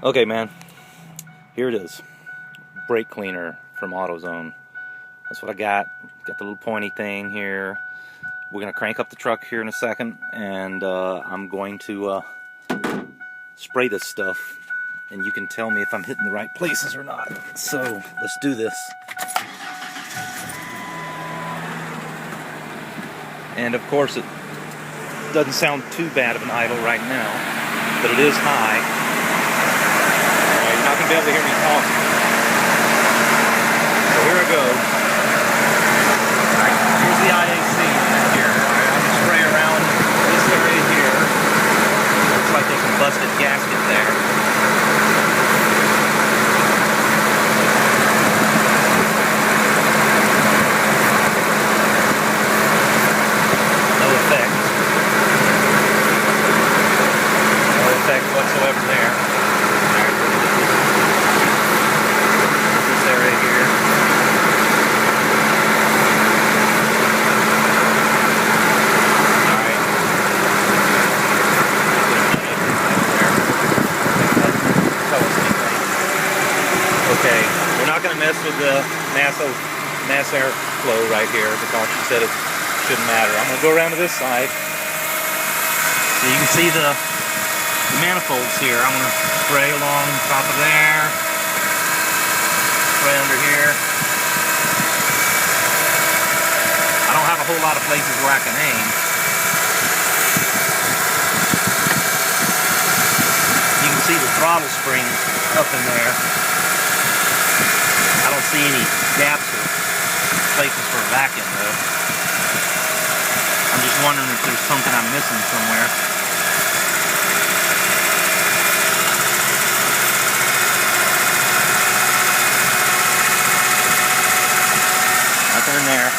Okay, man, here it is. Brake cleaner from AutoZone. That's what I got. Got the little pointy thing here. We're going to crank up the truck here in a second, and I'm going to spray this stuff, and you can tell me if I'm hitting the right places or not. So, let's do this. And of course, it doesn't sound too bad of an idle right now, but it is high. You're not going to be able to hear me talk. So here I go. Here's the IAC here. I'm going to spray around this area here. Looks like there's some busted gasket there. No effect. No effect whatsoever there. Okay, we're not going to mess with the mass airflow right here because she said it shouldn't matter. I'm going to go around to this side. So you can see the manifolds here. I'm going to spray along top of there, spray under here. I don't have a whole lot of places where I can aim. You can see the throttle spring up in there. I don't see any gaps or places for a vacuum though. I'm just wondering if there's something I'm missing somewhere. Nothing in there.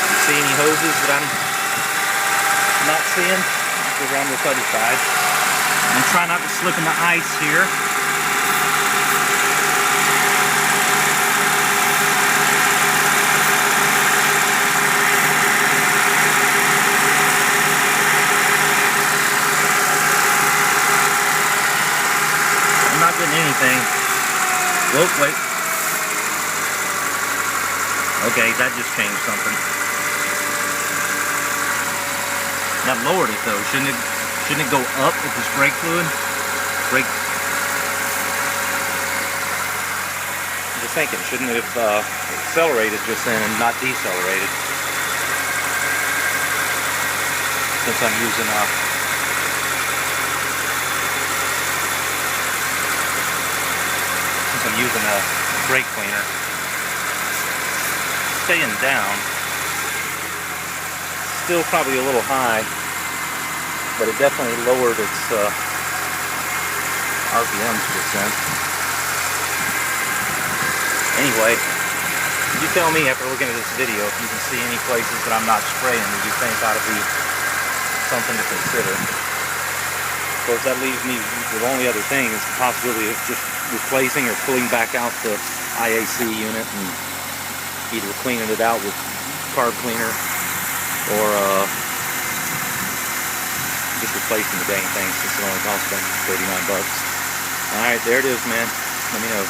You see any hoses that I'm not seeing? Let's go around this other side. And try not to slip in the ice here. I'm not getting anything. Whoa, wait. Okay, that just changed something. That lowered it though. Shouldn't it go up with this brake fluid? I'm just thinking, shouldn't it have accelerated just then and not decelerated? Since I'm using a brake cleaner. Staying down. Still probably a little high, but it definitely lowered its RPMs percent. Anyway, you tell me after looking at this video if you can see any places that I'm not spraying that you think ought to be something to consider. Of course, that leaves me with the only other thing is the possibility of just replacing or pulling back out the IAC unit and either cleaning it out with carb cleaner or just replacing the dang thing since it only costs about $39. Alright, there it is, man. Let me know.